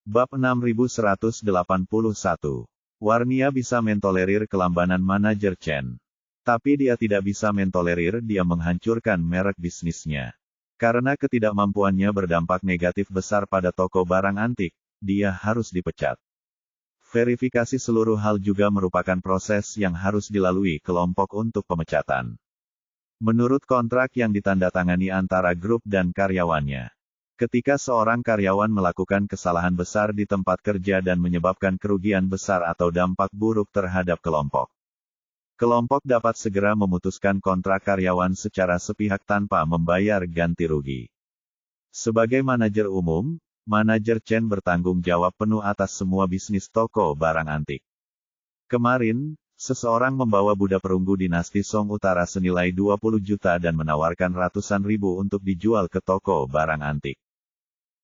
Bab 6181. Warnia bisa mentolerir kelambanan manajer Chen. Tapi dia tidak bisa mentolerir dia menghancurkan merek bisnisnya. Karena ketidakmampuannya berdampak negatif besar pada toko barang antik, dia harus dipecat. Verifikasi seluruh hal juga merupakan proses yang harus dilalui kelompok untuk pemecatan. Menurut kontrak yang ditandatangani antara grup dan karyawannya. Ketika seorang karyawan melakukan kesalahan besar di tempat kerja dan menyebabkan kerugian besar atau dampak buruk terhadap kelompok. Kelompok dapat segera memutuskan kontrak karyawan secara sepihak tanpa membayar ganti rugi. Sebagai manajer umum, manajer Chen bertanggung jawab penuh atas semua bisnis toko barang antik. Kemarin, seseorang membawa Buddha perunggu dinasti Song Utara senilai 20 juta dan menawarkan ratusan ribu untuk dijual ke toko barang antik.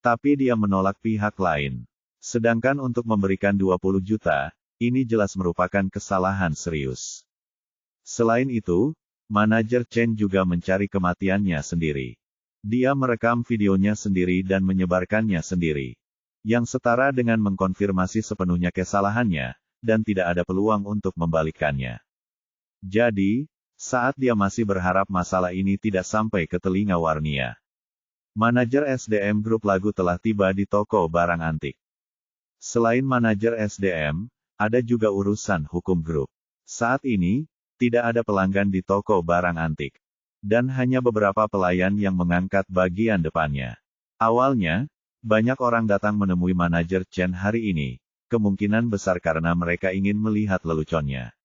Tapi dia menolak pihak lain. Sedangkan untuk memberikan 20 juta, ini jelas merupakan kesalahan serius. Selain itu, manajer Chen juga mencari kematiannya sendiri. Dia merekam videonya sendiri dan menyebarkannya sendiri. Yang setara dengan mengkonfirmasi sepenuhnya kesalahannya, dan tidak ada peluang untuk membalikkannya. Jadi, saat dia masih berharap masalah ini tidak sampai ke telinga Warnia. Manajer SDM Grup Lagu telah tiba di toko barang antik. Selain manajer SDM, ada juga urusan hukum grup. Saat ini, tidak ada pelanggan di toko barang antik. Dan hanya beberapa pelayan yang mengangkat bagian depannya. Awalnya, banyak orang datang menemui manajer Chen hari ini, kemungkinan besar karena mereka ingin melihat leluconnya.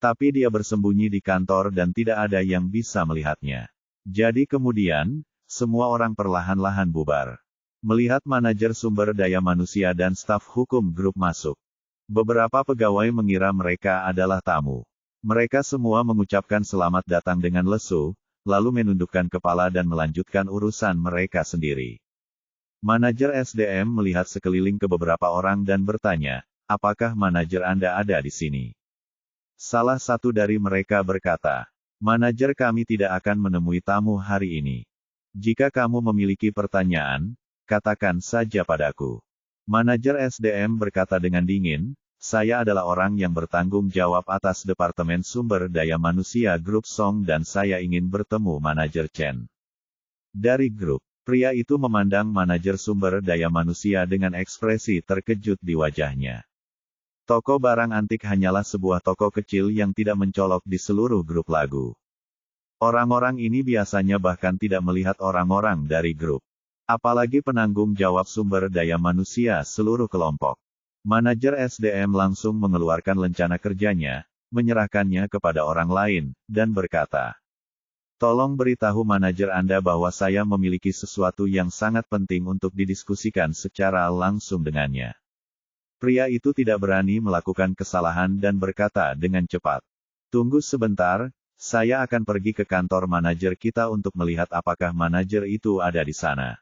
Tapi dia bersembunyi di kantor dan tidak ada yang bisa melihatnya. Jadi kemudian, semua orang perlahan-lahan bubar. Melihat manajer sumber daya manusia dan staf hukum grup masuk. Beberapa pegawai mengira mereka adalah tamu. Mereka semua mengucapkan selamat datang dengan lesu, lalu menundukkan kepala dan melanjutkan urusan mereka sendiri. Manajer SDM melihat sekeliling ke beberapa orang dan bertanya, apakah manajer Anda ada di sini? Salah satu dari mereka berkata, manajer kami tidak akan menemui tamu hari ini. Jika kamu memiliki pertanyaan, katakan saja padaku. Manajer SDM berkata dengan dingin, saya adalah orang yang bertanggung jawab atas Departemen Sumber Daya Manusia Grup Song dan saya ingin bertemu manajer Chen. Dari grup, pria itu memandang manajer sumber daya manusia dengan ekspresi terkejut di wajahnya. Toko barang antik hanyalah sebuah toko kecil yang tidak mencolok di seluruh grup lagu. Orang-orang ini biasanya bahkan tidak melihat orang-orang dari grup. Apalagi penanggung jawab sumber daya manusia seluruh kelompok. Manajer SDM langsung mengeluarkan lencana kerjanya, menyerahkannya kepada orang lain, dan berkata, tolong beritahu manajer Anda bahwa saya memiliki sesuatu yang sangat penting untuk didiskusikan secara langsung dengannya. Pria itu tidak berani melakukan kesalahan dan berkata dengan cepat, tunggu sebentar, saya akan pergi ke kantor manajer kita untuk melihat apakah manajer itu ada di sana.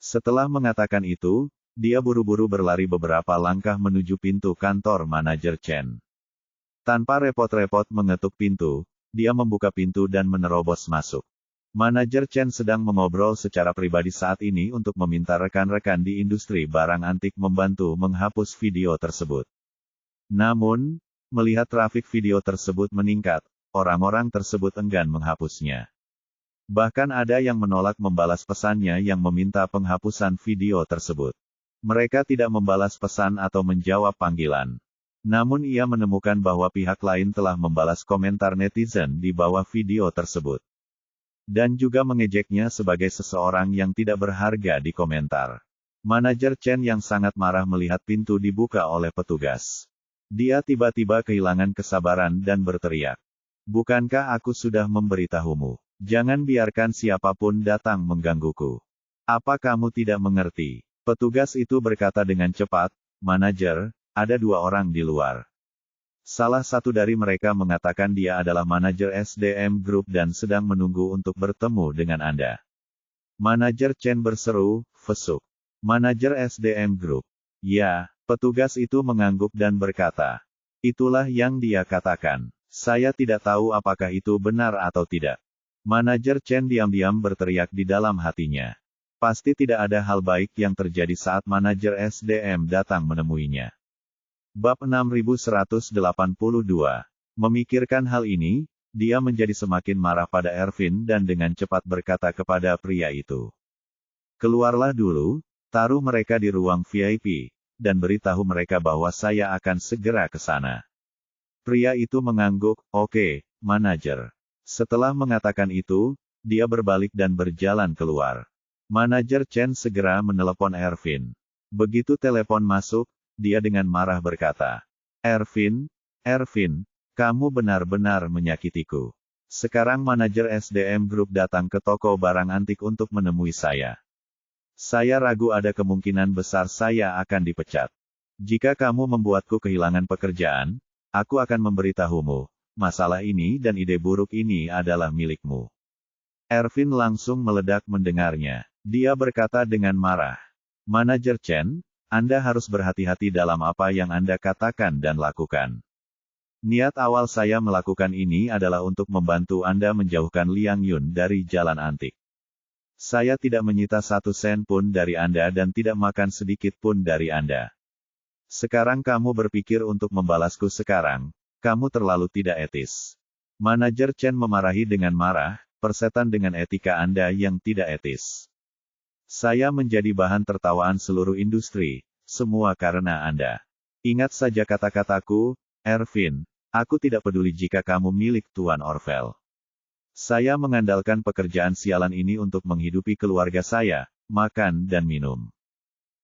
Setelah mengatakan itu, dia buru-buru berlari beberapa langkah menuju pintu kantor manajer Chen. Tanpa repot-repot mengetuk pintu, dia membuka pintu dan menerobos masuk. Manajer Chen sedang mengobrol secara pribadi saat ini untuk meminta rekan-rekan di industri barang antik membantu menghapus video tersebut. Namun, melihat trafik video tersebut meningkat, orang-orang tersebut enggan menghapusnya. Bahkan ada yang menolak membalas pesannya yang meminta penghapusan video tersebut. Mereka tidak membalas pesan atau menjawab panggilan. Namun ia menemukan bahwa pihak lain telah membalas komentar netizen di bawah video tersebut. Dan juga mengejeknya sebagai seseorang yang tidak berharga di komentar. Manajer Chen yang sangat marah melihat pintu dibuka oleh petugas. Dia tiba-tiba kehilangan kesabaran dan berteriak. Bukankah aku sudah memberitahumu? Jangan biarkan siapapun datang menggangguku. Apa kamu tidak mengerti? Petugas itu berkata dengan cepat, manajer, ada dua orang di luar. Salah satu dari mereka mengatakan dia adalah manajer SDM Group dan sedang menunggu untuk bertemu dengan Anda. Manajer Chen berseru, fesuk. Manajer SDM Group. Ya, petugas itu mengangguk dan berkata. Itulah yang dia katakan. Saya tidak tahu apakah itu benar atau tidak. Manajer Chen diam-diam berteriak di dalam hatinya. Pasti tidak ada hal baik yang terjadi saat manajer SDM datang menemuinya. Bab 6182. Memikirkan hal ini, dia menjadi semakin marah pada Ervin dan dengan cepat berkata kepada pria itu. Keluarlah dulu, taruh mereka di ruang VIP, dan beritahu mereka bahwa saya akan segera ke sana. Pria itu mengangguk, oke, manajer. Setelah mengatakan itu, dia berbalik dan berjalan keluar. Manajer Chen segera menelepon Ervin. Begitu telepon masuk, dia dengan marah berkata, Ervin, kamu benar-benar menyakitiku. Sekarang manajer SDM Group datang ke toko barang antik untuk menemui saya. Saya ragu ada kemungkinan besar saya akan dipecat. Jika kamu membuatku kehilangan pekerjaan, aku akan memberitahumu, masalah ini dan ide buruk ini adalah milikmu. Ervin langsung meledak mendengarnya. Dia berkata dengan marah, Manajer Chen, Anda harus berhati-hati dalam apa yang Anda katakan dan lakukan. Niat awal saya melakukan ini adalah untuk membantu Anda menjauhkan Liang Yun dari jalan antik. Saya tidak menyita 1 sen pun dari Anda dan tidak makan sedikit pun dari Anda. Sekarang kamu berpikir untuk membalasku sekarang, kamu terlalu tidak etis. Manajer Chen memarahi dengan marah, persetan dengan etika Anda yang tidak etis. Saya menjadi bahan tertawaan seluruh industri, semua karena Anda. Ingat saja kata-kataku, Ervin, aku tidak peduli jika kamu milik Tuan Orvel. Saya mengandalkan pekerjaan sialan ini untuk menghidupi keluarga saya, makan dan minum.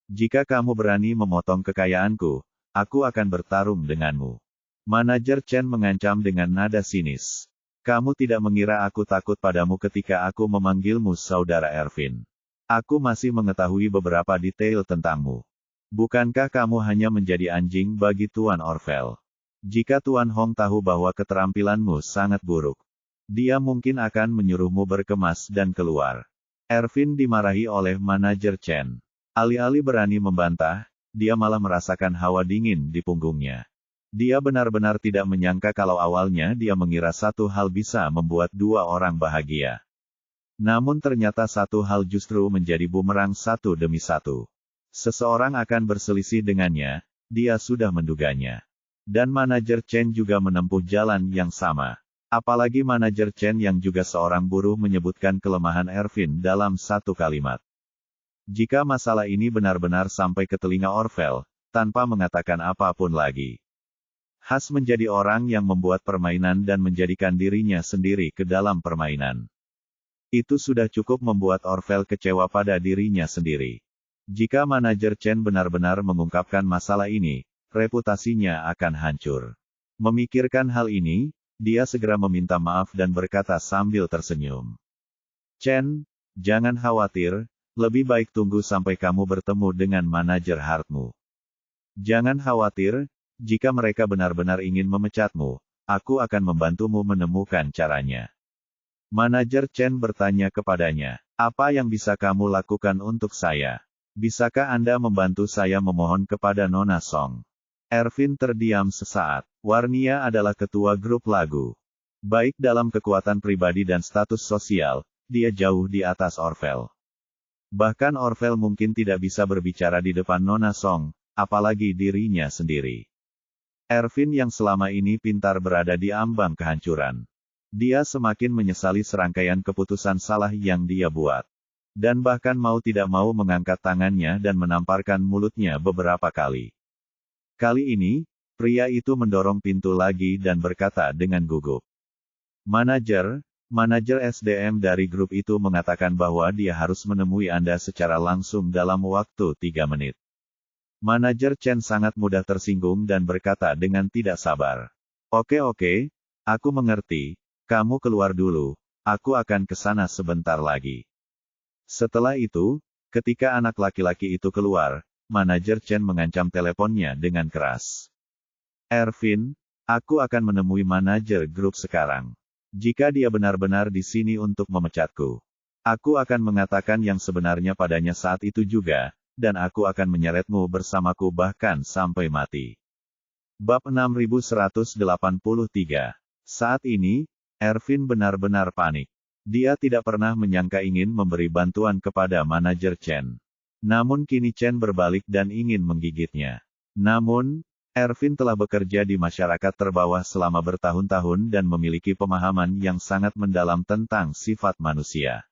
Jika kamu berani memotong kekayaanku, aku akan bertarung denganmu. Manajer Chen mengancam dengan nada sinis. Kamu tidak mengira aku takut padamu ketika aku memanggilmu saudara Ervin. Aku masih mengetahui beberapa detail tentangmu. Bukankah kamu hanya menjadi anjing bagi Tuan Orvel? Jika Tuan Hong tahu bahwa keterampilanmu sangat buruk, dia mungkin akan menyuruhmu berkemas dan keluar. Ervin dimarahi oleh manajer Chen. Alih-alih berani membantah, dia malah merasakan hawa dingin di punggungnya. Dia benar-benar tidak menyangka kalau awalnya dia mengira satu hal bisa membuat 2 orang bahagia. Namun ternyata satu hal justru menjadi bumerang satu demi satu. Seseorang akan berselisih dengannya, dia sudah menduganya. Dan manajer Chen juga menempuh jalan yang sama. Apalagi manajer Chen yang juga seorang buruh menyebutkan kelemahan Ervin dalam satu kalimat. Jika masalah ini benar-benar sampai ke telinga Orvel, tanpa mengatakan apapun lagi. Has menjadi orang yang membuat permainan dan menjadikan dirinya sendiri ke dalam permainan. Itu sudah cukup membuat Orvel kecewa pada dirinya sendiri. Jika manajer Chen benar-benar mengungkapkan masalah ini, reputasinya akan hancur. Memikirkan hal ini, dia segera meminta maaf dan berkata sambil tersenyum. Chen, jangan khawatir, lebih baik tunggu sampai kamu bertemu dengan manajer Hartmu. Jangan khawatir, jika mereka benar-benar ingin memecatmu, aku akan membantumu menemukan caranya. Manajer Chen bertanya kepadanya, apa yang bisa kamu lakukan untuk saya? Bisakah Anda membantu saya memohon kepada Nona Song? Ervin terdiam sesaat. Warnia adalah ketua grup lagu. Baik dalam kekuatan pribadi dan status sosial, dia jauh di atas Orvel. Bahkan Orvel mungkin tidak bisa berbicara di depan Nona Song, apalagi dirinya sendiri. Ervin yang selama ini pintar berada di ambang kehancuran. Dia semakin menyesali serangkaian keputusan salah yang dia buat. Dan bahkan mau tidak mau mengangkat tangannya dan menamparkan mulutnya beberapa kali. Kali ini, pria itu mendorong pintu lagi dan berkata dengan gugup. Manajer SDM dari grup itu mengatakan bahwa dia harus menemui Anda secara langsung dalam waktu 3 menit. Manajer Chen sangat mudah tersinggung dan berkata dengan tidak sabar. Oke, aku mengerti. Kamu keluar dulu, aku akan ke sana sebentar lagi. Setelah itu, ketika anak laki-laki itu keluar, manajer Chen mengancam teleponnya dengan keras. Ervin, aku akan menemui manajer grup sekarang. Jika dia benar-benar di sini untuk memecatku, aku akan mengatakan yang sebenarnya padanya saat itu juga, dan aku akan menyeretmu bersamaku bahkan sampai mati. Bab 6183. Saat ini, Ervin benar-benar panik. Dia tidak pernah menyangka ingin memberi bantuan kepada manajer Chen. Namun kini Chen berbalik dan ingin menggigitnya. Namun, Ervin telah bekerja di masyarakat terbawah selama bertahun-tahun dan memiliki pemahaman yang sangat mendalam tentang sifat manusia.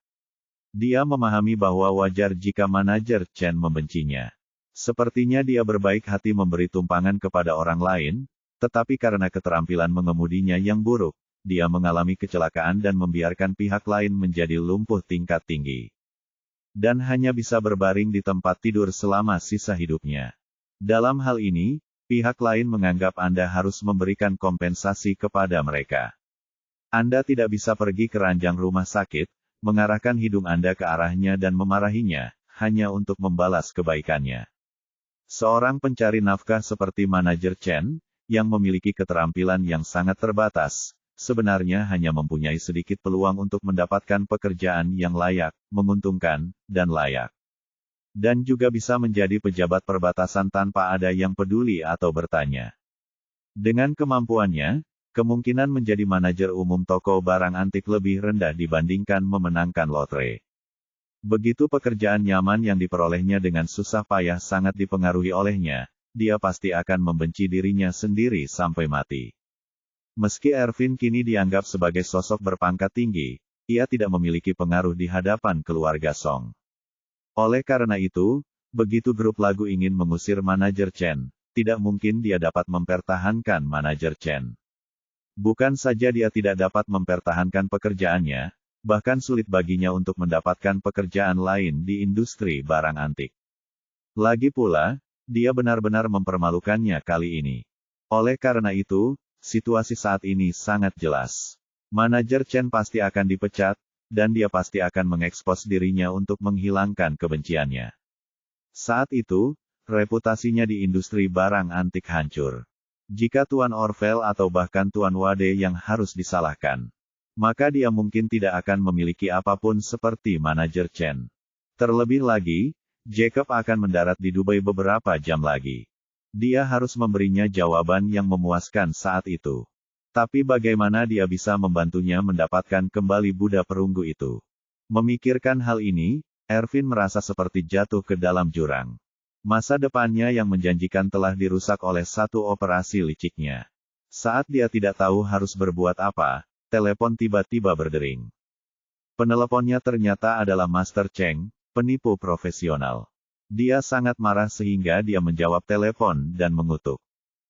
Dia memahami bahwa wajar jika manajer Chen membencinya. Sepertinya dia berbaik hati memberi tumpangan kepada orang lain, tetapi karena keterampilan mengemudinya yang buruk, dia mengalami kecelakaan dan membiarkan pihak lain menjadi lumpuh tingkat tinggi. Dan hanya bisa berbaring di tempat tidur selama sisa hidupnya. Dalam hal ini, pihak lain menganggap Anda harus memberikan kompensasi kepada mereka. Anda tidak bisa pergi ke ranjang rumah sakit, mengarahkan hidung Anda ke arahnya dan memarahinya, hanya untuk membalas kebaikannya. Seorang pencari nafkah seperti manajer Chen, yang memiliki keterampilan yang sangat terbatas, sebenarnya hanya mempunyai sedikit peluang untuk mendapatkan pekerjaan yang layak, menguntungkan, dan layak. Dan juga bisa menjadi pejabat perbatasan tanpa ada yang peduli atau bertanya. Dengan kemampuannya, kemungkinan menjadi manajer umum toko barang antik lebih rendah dibandingkan memenangkan lotre. Begitu pekerjaan nyaman yang diperolehnya dengan susah payah sangat dipengaruhi olehnya, dia pasti akan membenci dirinya sendiri sampai mati. Meski Ervin kini dianggap sebagai sosok berpangkat tinggi, ia tidak memiliki pengaruh di hadapan keluarga Song. Oleh karena itu, begitu grup lagu ingin mengusir manajer Chen, tidak mungkin dia dapat mempertahankan manajer Chen. Bukan saja dia tidak dapat mempertahankan pekerjaannya, bahkan sulit baginya untuk mendapatkan pekerjaan lain di industri barang antik. Lagi pula, dia benar-benar mempermalukannya kali ini. Oleh karena itu, situasi saat ini sangat jelas. Manajer Chen pasti akan dipecat, dan dia pasti akan mengekspos dirinya untuk menghilangkan kebenciannya. Saat itu, reputasinya di industri barang antik hancur. Jika Tuan Orvel atau bahkan Tuan Wade yang harus disalahkan, maka dia mungkin tidak akan memiliki apapun seperti manajer Chen. Terlebih lagi, Jacob akan mendarat di Dubai beberapa jam lagi. Dia harus memberinya jawaban yang memuaskan saat itu. Tapi bagaimana dia bisa membantunya mendapatkan kembali Buddha perunggu itu? Memikirkan hal ini, Ervin merasa seperti jatuh ke dalam jurang. Masa depannya yang menjanjikan telah dirusak oleh satu operasi liciknya. Saat dia tidak tahu harus berbuat apa, telepon tiba-tiba berdering. Peneleponnya ternyata adalah Master Cheng, penipu profesional. Dia sangat marah sehingga dia menjawab telepon dan mengutuk.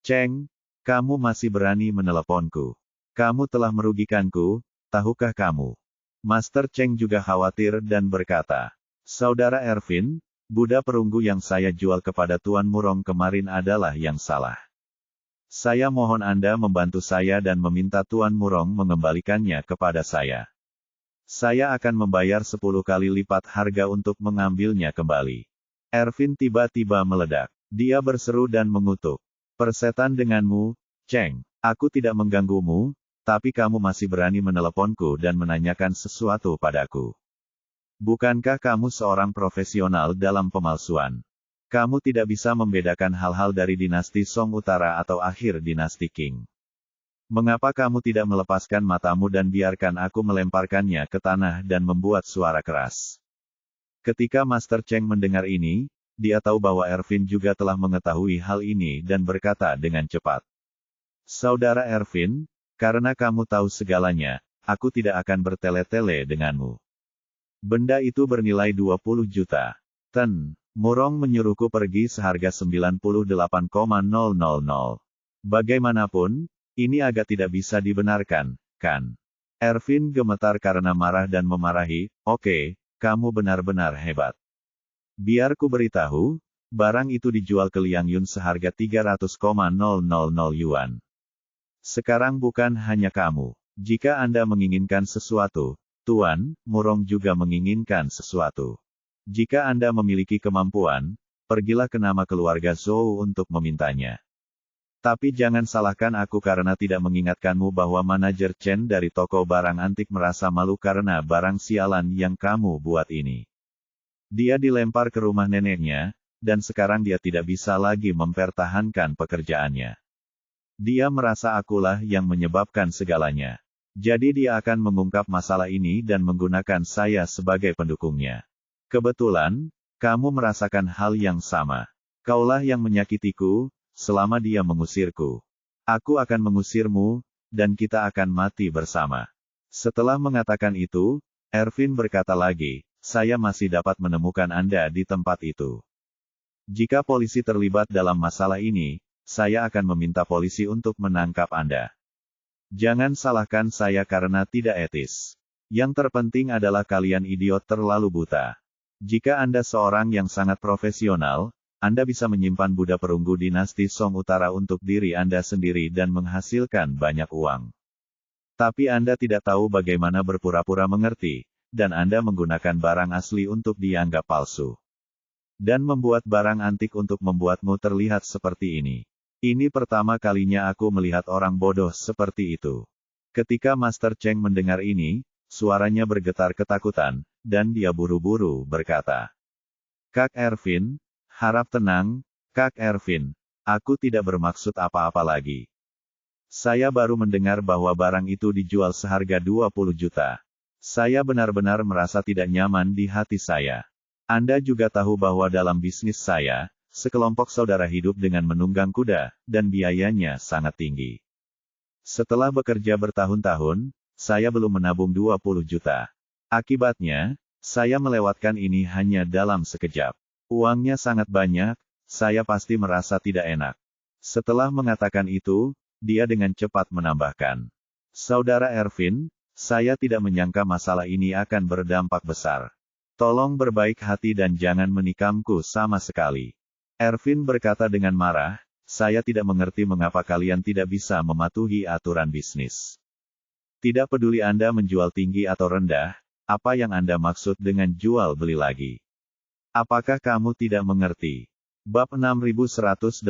Cheng, kamu masih berani meneleponku. Kamu telah merugikanku, tahukah kamu? Master Cheng juga khawatir dan berkata, Saudara Ervin, Buddha perunggu yang saya jual kepada Tuan Murong kemarin adalah yang salah. Saya mohon Anda membantu saya dan meminta Tuan Murong mengembalikannya kepada saya. Saya akan membayar 10 kali lipat harga untuk mengambilnya kembali. Ervin tiba-tiba meledak. Dia berseru dan mengutuk. Persetan denganmu, Cheng. Aku tidak mengganggumu, tapi kamu masih berani meneleponku dan menanyakan sesuatu padaku. Bukankah kamu seorang profesional dalam pemalsuan? Kamu tidak bisa membedakan hal-hal dari dinasti Song Utara atau akhir dinasti Qing. Mengapa kamu tidak melepaskan matamu dan biarkan aku melemparkannya ke tanah dan membuat suara keras? Ketika Master Cheng mendengar ini, dia tahu bahwa Ervin juga telah mengetahui hal ini dan berkata dengan cepat. Saudara Ervin, karena kamu tahu segalanya, aku tidak akan bertele-tele denganmu. Benda itu bernilai 20 juta. Murong menyuruhku pergi seharga 98,000. Bagaimanapun, ini agak tidak bisa dibenarkan, kan? Ervin gemetar karena marah dan memarahi, Oke, kamu benar-benar hebat. Biar ku beritahu, barang itu dijual ke Liang Yun seharga 300,000 yuan. Sekarang bukan hanya kamu. Jika Anda menginginkan sesuatu, Tuan Murong juga menginginkan sesuatu. Jika Anda memiliki kemampuan, pergilah ke nama keluarga Zhou untuk memintanya. Tapi jangan salahkan aku karena tidak mengingatkanmu bahwa manajer Chen dari toko barang antik merasa malu karena barang sialan yang kamu buat ini. Dia dilempar ke rumah neneknya, dan sekarang dia tidak bisa lagi mempertahankan pekerjaannya. Dia merasa akulah yang menyebabkan segalanya. Jadi dia akan mengungkap masalah ini dan menggunakan saya sebagai pendukungnya. Kebetulan, kamu merasakan hal yang sama. Kaulah yang menyakitiku, selama dia mengusirku. Aku akan mengusirmu, dan kita akan mati bersama. Setelah mengatakan itu, Ervin berkata lagi, saya masih dapat menemukan Anda di tempat itu. Jika polisi terlibat dalam masalah ini, saya akan meminta polisi untuk menangkap Anda. Jangan salahkan saya karena tidak etis. Yang terpenting adalah kalian idiot terlalu buta. Jika Anda seorang yang sangat profesional, Anda bisa menyimpan Buddha perunggu dinasti Song Utara untuk diri Anda sendiri dan menghasilkan banyak uang. Tapi Anda tidak tahu bagaimana berpura-pura mengerti, dan Anda menggunakan barang asli untuk dianggap palsu. Dan membuat barang antik untuk membuatmu terlihat seperti ini. Ini pertama kalinya aku melihat orang bodoh seperti itu. Ketika Master Cheng mendengar ini, suaranya bergetar ketakutan, dan dia buru-buru berkata, Kak Ervin, harap tenang, Kak Ervin, aku tidak bermaksud apa-apa lagi. Saya baru mendengar bahwa barang itu dijual seharga 20 juta. Saya benar-benar merasa tidak nyaman di hati saya. Anda juga tahu bahwa dalam bisnis saya, sekelompok saudara hidup dengan menunggang kuda, dan biayanya sangat tinggi. Setelah bekerja bertahun-tahun, saya belum menabung 20 juta. Akibatnya, saya melewatkan ini hanya dalam sekejap. Uangnya sangat banyak, saya pasti merasa tidak enak. Setelah mengatakan itu, dia dengan cepat menambahkan. Saudara Ervin, saya tidak menyangka masalah ini akan berdampak besar. Tolong berbaik hati dan jangan menikamku sama sekali. Ervin berkata dengan marah, saya tidak mengerti mengapa kalian tidak bisa mematuhi aturan bisnis. Tidak peduli Anda menjual tinggi atau rendah, apa yang Anda maksud dengan jual beli lagi? Apakah kamu tidak mengerti? Bab 6184.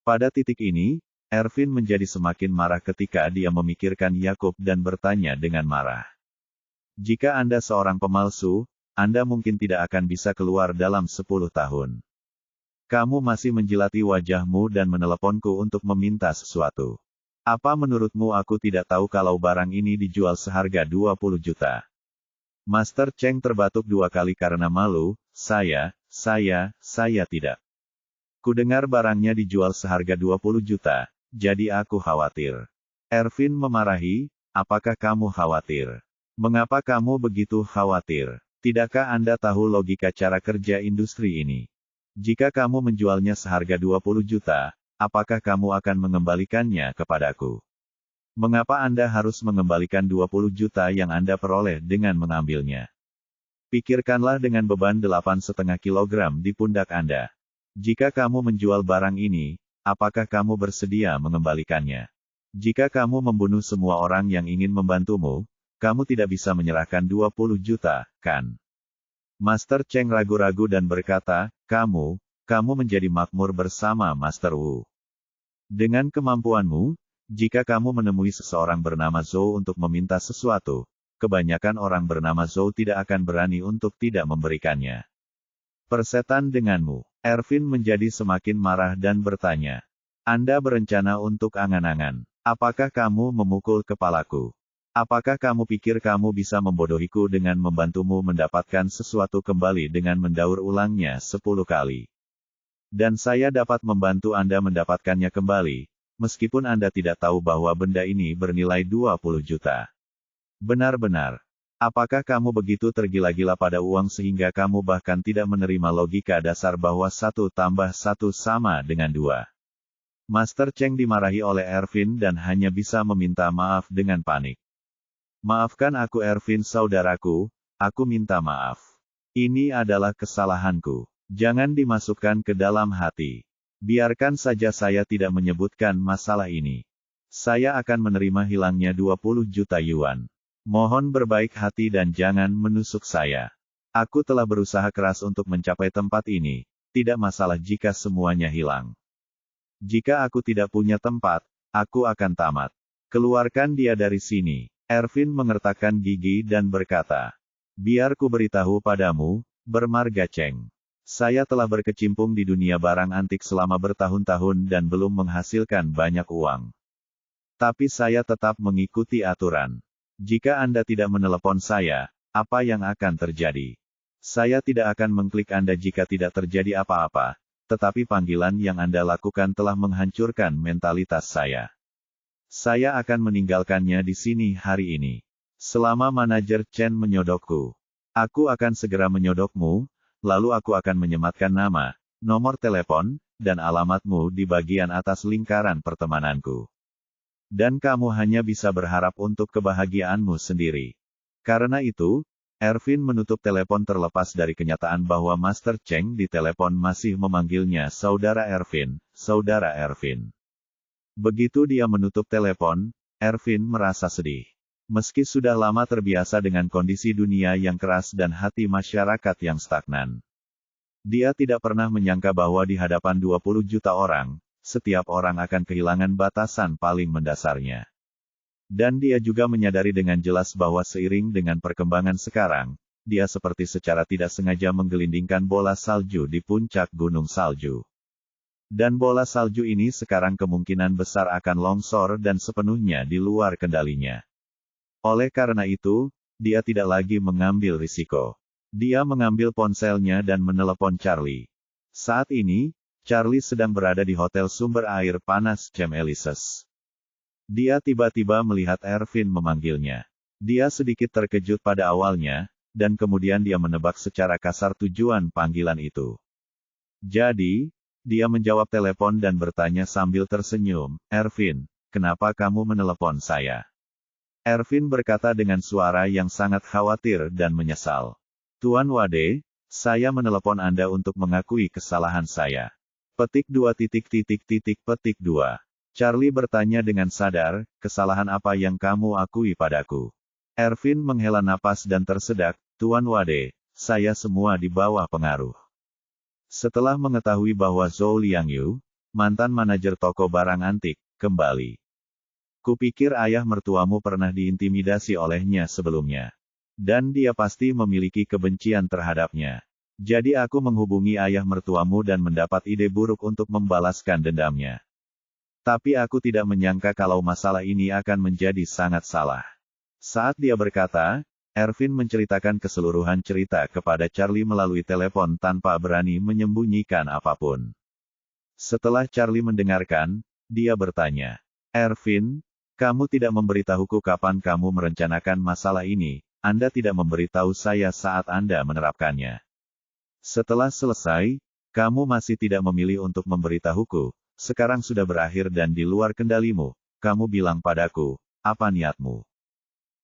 Pada titik ini, Ervin menjadi semakin marah ketika dia memikirkan Yakub dan bertanya dengan marah. Jika Anda seorang pemalsu, Anda mungkin tidak akan bisa keluar dalam 10 tahun. Kamu masih menjilati wajahmu dan meneleponku untuk meminta sesuatu. Apa menurutmu aku tidak tahu kalau barang ini dijual seharga 20 juta? Master Cheng terbatuk 2 kali karena malu, saya tidak. Kudengar barangnya dijual seharga 20 juta, jadi aku khawatir. Ervin memarahi, apakah kamu khawatir? Mengapa kamu begitu khawatir? Tidakkah Anda tahu logika cara kerja industri ini? Jika kamu menjualnya seharga 20 juta, apakah kamu akan mengembalikannya kepadaku? Mengapa Anda harus mengembalikan 20 juta yang Anda peroleh dengan mengambilnya? Pikirkanlah dengan beban 8,5 kilogram di pundak Anda. Jika kamu menjual barang ini, apakah kamu bersedia mengembalikannya? Jika kamu membunuh semua orang yang ingin membantumu, kamu tidak bisa menyerahkan 20 juta, kan? Master Cheng ragu-ragu dan berkata, kamu menjadi makmur bersama Master Wu. Dengan kemampuanmu, jika kamu menemui seseorang bernama Zhou untuk meminta sesuatu, kebanyakan orang bernama Zhou tidak akan berani untuk tidak memberikannya. Persetan denganmu. Ervin menjadi semakin marah dan bertanya. Anda berencana untuk angan-angan. Apakah kamu memukul kepalaku? Apakah kamu pikir kamu bisa membodohiku dengan membantumu mendapatkan sesuatu kembali dengan mendaur ulangnya 10 kali? Dan saya dapat membantu Anda mendapatkannya kembali, meskipun Anda tidak tahu bahwa benda ini bernilai 20 juta. Benar-benar. Apakah kamu begitu tergila-gila pada uang sehingga kamu bahkan tidak menerima logika dasar bahwa 1 tambah 1 sama dengan 2? Master Cheng dimarahi oleh Ervin dan hanya bisa meminta maaf dengan panik. Maafkan aku Ervin saudaraku, aku minta maaf. Ini adalah kesalahanku. Jangan dimasukkan ke dalam hati. Biarkan saja saya tidak menyebutkan masalah ini. Saya akan menerima hilangnya 20 juta yuan. Mohon berbaik hati dan jangan menusuk saya. Aku telah berusaha keras untuk mencapai tempat ini, tidak masalah jika semuanya hilang. Jika aku tidak punya tempat, aku akan tamat. Keluarkan dia dari sini. Ervin mengertakkan gigi dan berkata, biar ku beritahu padamu, bermarga Cheng. Saya telah berkecimpung di dunia barang antik selama bertahun-tahun dan belum menghasilkan banyak uang. Tapi saya tetap mengikuti aturan. Jika Anda tidak menelepon saya, apa yang akan terjadi? Saya tidak akan mengklik Anda jika tidak terjadi apa-apa, tetapi panggilan yang Anda lakukan telah menghancurkan mentalitas saya. Saya akan meninggalkannya di sini hari ini. Selama manajer Chen menyodokku, aku akan segera menyodokmu, lalu aku akan menyematkan nama, nomor telepon, dan alamatmu di bagian atas lingkaran pertemananku. Dan kamu hanya bisa berharap untuk kebahagiaanmu sendiri. Karena itu, Ervin menutup telepon terlepas dari kenyataan bahwa Master Cheng di telepon masih memanggilnya Saudara Ervin, Saudara Ervin. Begitu dia menutup telepon, Ervin merasa sedih. Meski sudah lama terbiasa dengan kondisi dunia yang keras dan hati masyarakat yang stagnan. Dia tidak pernah menyangka bahwa di hadapan 20 juta orang, setiap orang akan kehilangan batasan paling mendasarnya. Dan dia juga menyadari dengan jelas bahwa seiring dengan perkembangan sekarang, dia seperti secara tidak sengaja menggelindingkan bola salju di puncak gunung salju. Dan bola salju ini sekarang kemungkinan besar akan longsor dan sepenuhnya di luar kendalinya. Oleh karena itu, dia tidak lagi mengambil risiko. Dia mengambil ponselnya dan menelepon Charlie. Saat ini, Charlie sedang berada di hotel sumber air panas Champs-Élysées. Dia tiba-tiba melihat Ervin memanggilnya. Dia sedikit terkejut pada awalnya, dan kemudian dia menebak secara kasar tujuan panggilan itu. Jadi, dia menjawab telepon dan bertanya sambil tersenyum, "Ervin, kenapa kamu menelepon saya?" Ervin berkata dengan suara yang sangat khawatir dan menyesal. "Tuan Wade, saya menelepon Anda untuk mengakui kesalahan saya." Petik 2. Charlie bertanya dengan sadar, "Kesalahan apa yang kamu akui padaku?" Ervin menghela napas dan tersedak, "Tuan Wade, saya semua di bawah pengaruh." Setelah mengetahui bahwa Zhou Liangyu, mantan manajer toko barang antik, kembali. "Kupikir ayah mertuamu pernah diintimidasi olehnya sebelumnya. Dan dia pasti memiliki kebencian terhadapnya. Jadi aku menghubungi ayah mertuamu dan mendapat ide buruk untuk membalaskan dendamnya. Tapi aku tidak menyangka kalau masalah ini akan menjadi sangat salah." Saat dia berkata, Ervin menceritakan keseluruhan cerita kepada Charlie melalui telepon tanpa berani menyembunyikan apapun. Setelah Charlie mendengarkan, dia bertanya, "Ervin, kamu tidak memberitahuku kapan kamu merencanakan masalah ini, Anda tidak memberitahu saya saat Anda menerapkannya. Setelah selesai, kamu masih tidak memilih untuk memberitahuku, sekarang sudah berakhir dan di luar kendalimu, kamu bilang padaku, apa niatmu?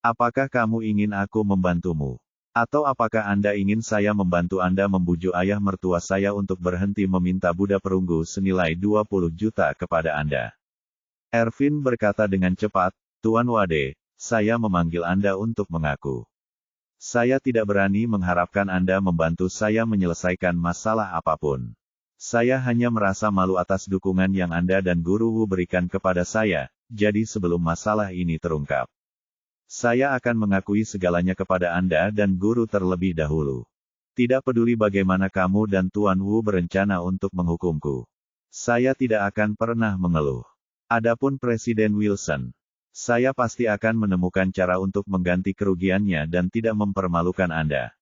Apakah kamu ingin aku membantumu? Atau apakah Anda ingin saya membantu Anda membujuk ayah mertua saya untuk berhenti meminta budak perunggu senilai 20 juta kepada Anda?" Ervin berkata dengan cepat, "Tuan Wade, saya memanggil Anda untuk mengaku. Saya tidak berani mengharapkan Anda membantu saya menyelesaikan masalah apapun. Saya hanya merasa malu atas dukungan yang Anda dan Guru Wu berikan kepada saya, jadi sebelum masalah ini terungkap, saya akan mengakui segalanya kepada Anda dan Guru terlebih dahulu. Tidak peduli bagaimana kamu dan Tuan Wu berencana untuk menghukumku. Saya tidak akan pernah mengeluh. Adapun Presiden Wilson, saya pasti akan menemukan cara untuk mengganti kerugiannya dan tidak mempermalukan Anda."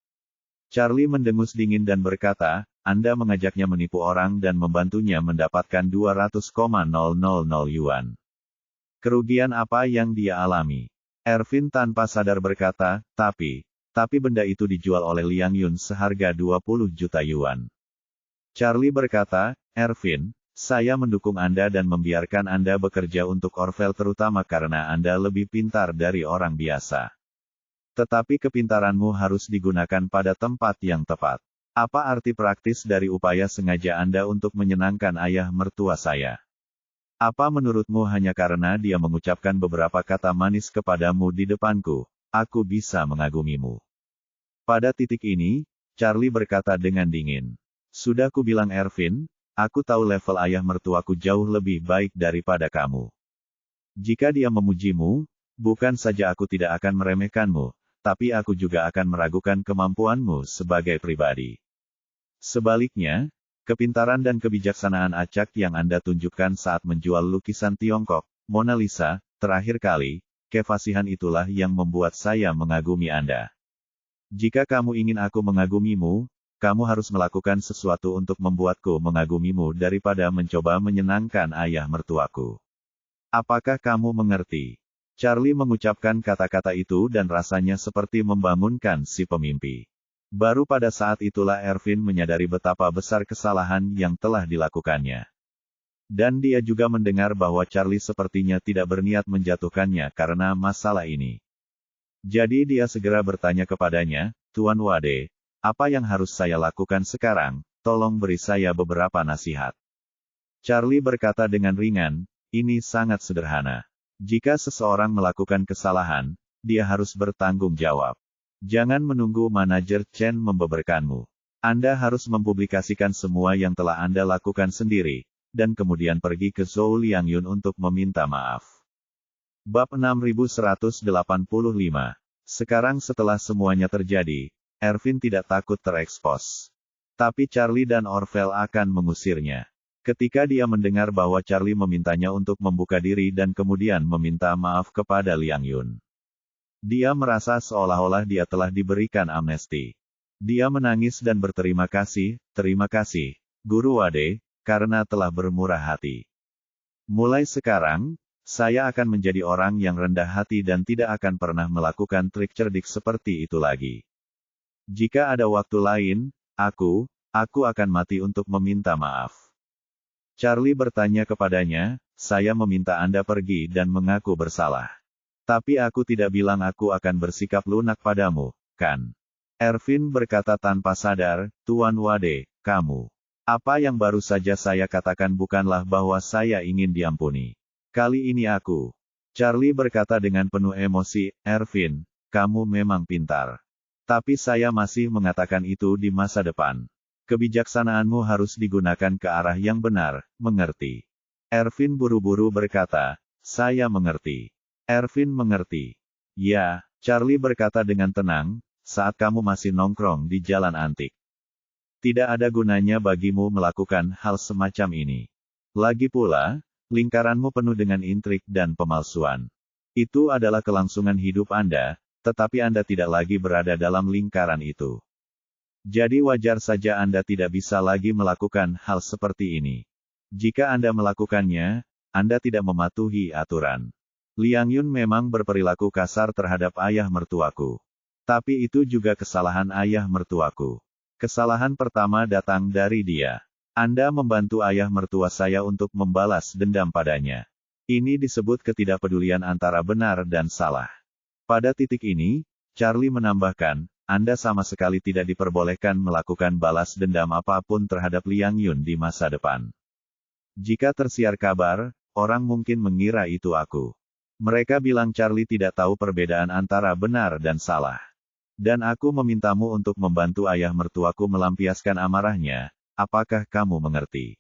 Charlie mendengus dingin dan berkata, "Anda mengajaknya menipu orang dan membantunya mendapatkan 200,000 yuan. Kerugian apa yang dia alami?" Ervin tanpa sadar berkata, tapi benda itu dijual oleh Liang Yun seharga 20 juta yuan. Charlie berkata, "Ervin, saya mendukung Anda dan membiarkan Anda bekerja untuk Orvel terutama karena Anda lebih pintar dari orang biasa. Tetapi kepintaranmu harus digunakan pada tempat yang tepat. Apa arti praktis dari upaya sengaja Anda untuk menyenangkan ayah mertua saya? Apa menurutmu hanya karena dia mengucapkan beberapa kata manis kepadamu di depanku, aku bisa mengagumimu?" Pada titik ini, Charlie berkata dengan dingin, "Sudah kubilang Ervin, aku tahu level ayah mertuaku jauh lebih baik daripada kamu. Jika dia memujimu, bukan saja aku tidak akan meremehkanmu, tapi aku juga akan meragukan kemampuanmu sebagai pribadi. Sebaliknya, kepintaran dan kebijaksanaan acak yang Anda tunjukkan saat menjual lukisan Tiongkok, Mona Lisa, terakhir kali, kefasihan itulah yang membuat saya mengagumi Anda. Jika kamu ingin aku mengagumimu, kamu harus melakukan sesuatu untuk membuatku mengagumimu daripada mencoba menyenangkan ayah mertuaku. Apakah kamu mengerti? Charlie mengucapkan kata-kata itu dan rasanya seperti membangunkan si pemimpi. Baru pada saat itulah Ervin menyadari betapa besar kesalahan yang telah dilakukannya. Dan dia juga mendengar bahwa Charlie sepertinya tidak berniat menjatuhkannya karena masalah ini. Jadi dia segera bertanya kepadanya, "Tuan Wade, apa yang harus saya lakukan sekarang? Tolong beri saya beberapa nasihat." Charlie berkata dengan ringan, "Ini sangat sederhana. Jika seseorang melakukan kesalahan, dia harus bertanggung jawab. Jangan menunggu manajer Chen membeberkanmu. Anda harus mempublikasikan semua yang telah Anda lakukan sendiri, dan kemudian pergi ke Zhou Liangyun untuk meminta maaf." Bab 6185. Sekarang setelah semuanya terjadi, Ervin tidak takut terekspos. Tapi Charlie dan Orville akan mengusirnya. Ketika dia mendengar bahwa Charlie memintanya untuk membuka diri dan kemudian meminta maaf kepada Liangyun, dia merasa seolah-olah dia telah diberikan amnesti. Dia menangis dan berterima kasih, "Terima kasih, Guru Wade, karena telah bermurah hati. Mulai sekarang, saya akan menjadi orang yang rendah hati dan tidak akan pernah melakukan trik cerdik seperti itu lagi. Jika ada waktu lain, aku akan mati untuk meminta maaf." Charlie bertanya kepadanya, "Saya meminta Anda pergi dan mengaku bersalah. Tapi aku tidak bilang aku akan bersikap lunak padamu, kan?" Ervin berkata tanpa sadar, "Tuan Wade, kamu. Apa yang baru saja saya katakan bukanlah bahwa saya ingin diampuni. Kali ini aku." Charlie berkata dengan penuh emosi, "Ervin, kamu memang pintar. Tapi saya masih mengatakan itu di masa depan. Kebijaksanaanmu harus digunakan ke arah yang benar, mengerti?" Ervin buru-buru berkata, "Saya mengerti." Ervin mengerti. "Ya," Charlie berkata dengan tenang, "saat kamu masih nongkrong di jalan antik. Tidak ada gunanya bagimu melakukan hal semacam ini. Lagi pula, lingkaranmu penuh dengan intrik dan pemalsuan. Itu adalah kelangsungan hidup Anda, tetapi Anda tidak lagi berada dalam lingkaran itu. Jadi wajar saja Anda tidak bisa lagi melakukan hal seperti ini. Jika Anda melakukannya, Anda tidak mematuhi aturan. Liangyun memang berperilaku kasar terhadap ayah mertuaku. Tapi itu juga kesalahan ayah mertuaku. Kesalahan pertama datang dari dia. Anda membantu ayah mertua saya untuk membalas dendam padanya. Ini disebut ketidakpedulian antara benar dan salah." Pada titik ini, Charlie menambahkan, "Anda sama sekali tidak diperbolehkan melakukan balas dendam apapun terhadap Liangyun di masa depan. Jika tersiar kabar, orang mungkin mengira itu aku. Mereka bilang Charlie tidak tahu perbedaan antara benar dan salah. Dan aku memintamu untuk membantu ayah mertuaku melampiaskan amarahnya, apakah kamu mengerti?"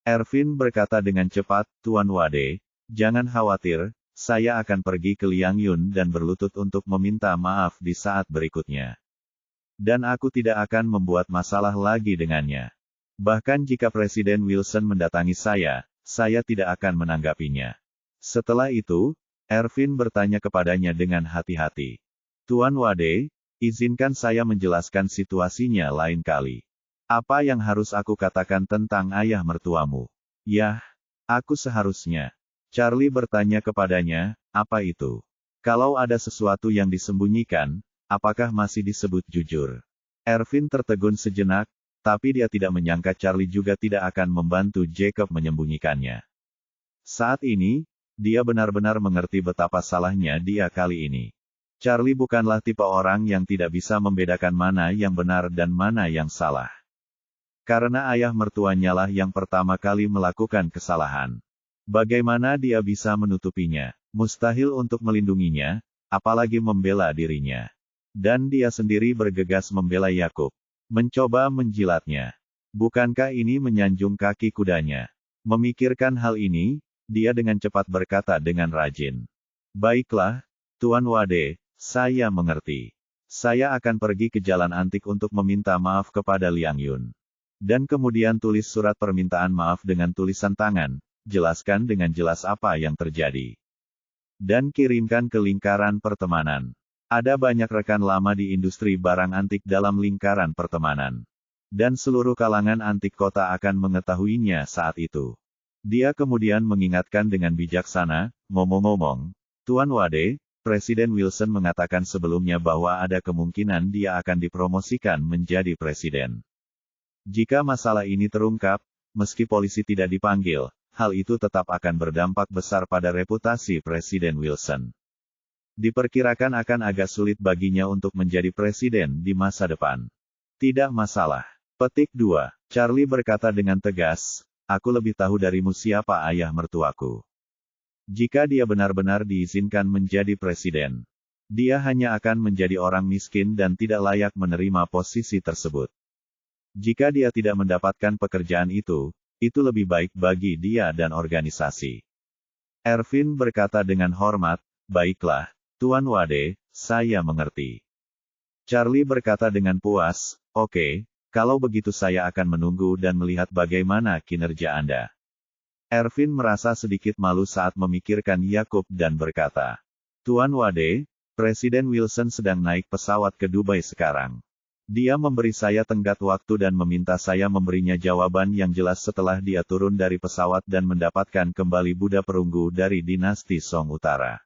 Ervin berkata dengan cepat, "Tuan Wade, jangan khawatir, saya akan pergi ke Liangyun dan berlutut untuk meminta maaf di saat berikutnya. Dan aku tidak akan membuat masalah lagi dengannya. Bahkan jika Presiden Wilson mendatangi saya tidak akan menanggapinya." Setelah itu, Ervin bertanya kepadanya dengan hati-hati, "Tuan Wade, izinkan saya menjelaskan situasinya lain kali. Apa yang harus aku katakan tentang ayah mertuamu?" "Yah, aku seharusnya." Charlie bertanya kepadanya, "Apa itu? Kalau ada sesuatu yang disembunyikan, apakah masih disebut jujur?" Ervin tertegun sejenak, tapi dia tidak menyangka Charlie juga tidak akan membantu Jacob menyembunyikannya. Saat ini, dia benar-benar mengerti betapa salahnya dia kali ini. Charlie bukanlah tipe orang yang tidak bisa membedakan mana yang benar dan mana yang salah. Karena ayah mertuanya lah yang pertama kali melakukan kesalahan. Bagaimana dia bisa menutupinya? Mustahil untuk melindunginya, apalagi membela dirinya. Dan dia sendiri bergegas membela Yakub. Mencoba menjilatnya. Bukankah ini menyanjung kaki kudanya? Memikirkan hal ini, dia dengan cepat berkata dengan rajin, "Baiklah, Tuan Wade, saya mengerti. Saya akan pergi ke jalan antik untuk meminta maaf kepada Liangyun. Dan kemudian tulis surat permintaan maaf dengan tulisan tangan, jelaskan dengan jelas apa yang terjadi." dan kirimkan ke lingkaran pertemanan. Ada banyak rekan lama di industri barang antik dalam lingkaran pertemanan. Dan seluruh kalangan antik kota akan mengetahuinya saat itu. Dia kemudian mengingatkan dengan bijaksana, ngomong-ngomong, Tuan Wade, Presiden Wilson mengatakan sebelumnya bahwa ada kemungkinan dia akan dipromosikan menjadi presiden. Jika masalah ini terungkap, meski polisi tidak dipanggil, hal itu tetap akan berdampak besar pada reputasi Presiden Wilson. Diperkirakan akan agak sulit baginya untuk menjadi presiden di masa depan. Tidak masalah. Petik 2. Charlie berkata dengan tegas, aku lebih tahu darimu siapa ayah mertuaku. Jika dia benar-benar diizinkan menjadi presiden, dia hanya akan menjadi orang miskin dan tidak layak menerima posisi tersebut. Jika dia tidak mendapatkan pekerjaan itu lebih baik bagi dia dan organisasi. Ervin berkata dengan hormat, baiklah, Tuan Wade, saya mengerti. Charlie berkata dengan puas, oke, kalau begitu saya akan menunggu dan melihat bagaimana kinerja Anda. Ervin merasa sedikit malu saat memikirkan Yakub dan berkata, Tuan Wade, Presiden Wilson sedang naik pesawat ke Dubai sekarang. Dia memberi saya tenggat waktu dan meminta saya memberinya jawaban yang jelas setelah dia turun dari pesawat dan mendapatkan kembali Buddha perunggu dari dinasti Song Utara.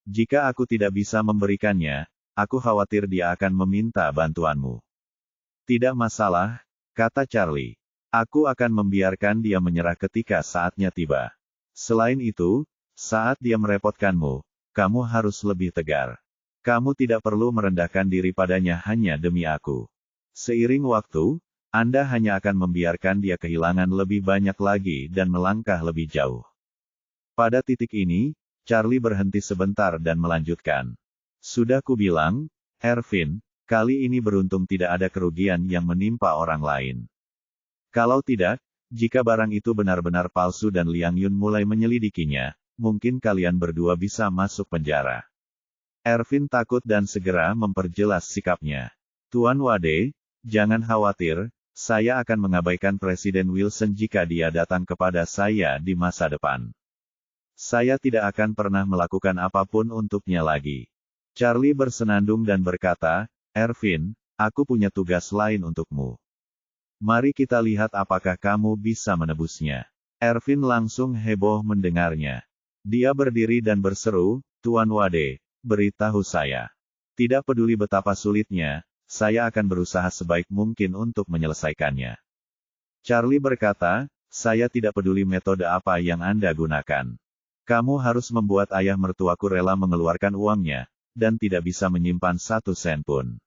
Jika aku tidak bisa memberikannya, aku khawatir dia akan meminta bantuanmu. Tidak masalah, kata Charlie. Aku akan membiarkan dia menyerah ketika saatnya tiba. Selain itu, saat dia merepotkanmu, kamu harus lebih tegar. Kamu tidak perlu merendahkan diri padanya hanya demi aku. Seiring waktu, Anda hanya akan membiarkan dia kehilangan lebih banyak lagi dan melangkah lebih jauh. Pada titik ini, Charlie berhenti sebentar dan melanjutkan. Sudah kubilang, Ervin, kali ini beruntung tidak ada kerugian yang menimpa orang lain. Kalau tidak, jika barang itu benar-benar palsu dan Liang Yun mulai menyelidikinya, mungkin kalian berdua bisa masuk penjara. Ervin takut dan segera memperjelas sikapnya. Tuan Wade, jangan khawatir, saya akan mengabaikan Presiden Wilson jika dia datang kepada saya di masa depan. Saya tidak akan pernah melakukan apapun untuknya lagi. Charlie bersenandung dan berkata, Ervin, aku punya tugas lain untukmu. Mari kita lihat apakah kamu bisa menebusnya. Ervin langsung heboh mendengarnya. Dia berdiri dan berseru, Tuan Wade, beritahu saya. Tidak peduli betapa sulitnya, saya akan berusaha sebaik mungkin untuk menyelesaikannya. Charlie berkata, saya tidak peduli metode apa yang Anda gunakan. Kamu harus membuat ayah mertuaku rela mengeluarkan uangnya, dan tidak bisa menyimpan 1 sen pun.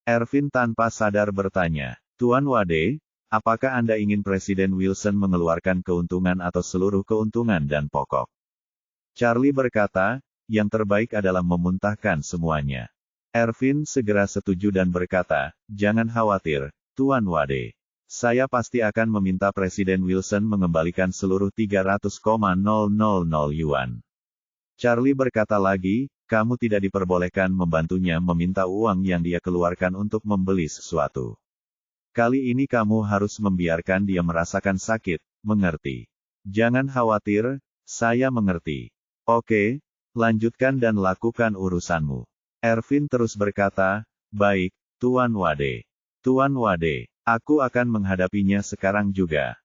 Ervin tanpa sadar bertanya, Tuan Wade, apakah Anda ingin Presiden Wilson mengeluarkan keuntungan atau seluruh keuntungan dan pokok? Charlie berkata, yang terbaik adalah memuntahkan semuanya. Ervin segera setuju dan berkata, jangan khawatir, Tuan Wade. Saya pasti akan meminta Presiden Wilson mengembalikan seluruh 300,000 yuan. Charlie berkata lagi, kamu tidak diperbolehkan membantunya meminta uang yang dia keluarkan untuk membeli sesuatu. Kali ini kamu harus membiarkan dia merasakan sakit, mengerti? Jangan khawatir, saya mengerti. Oke, lanjutkan dan lakukan urusanmu. Ervin terus berkata, baik, Tuan Wade. Tuan Wade, aku akan menghadapinya sekarang juga.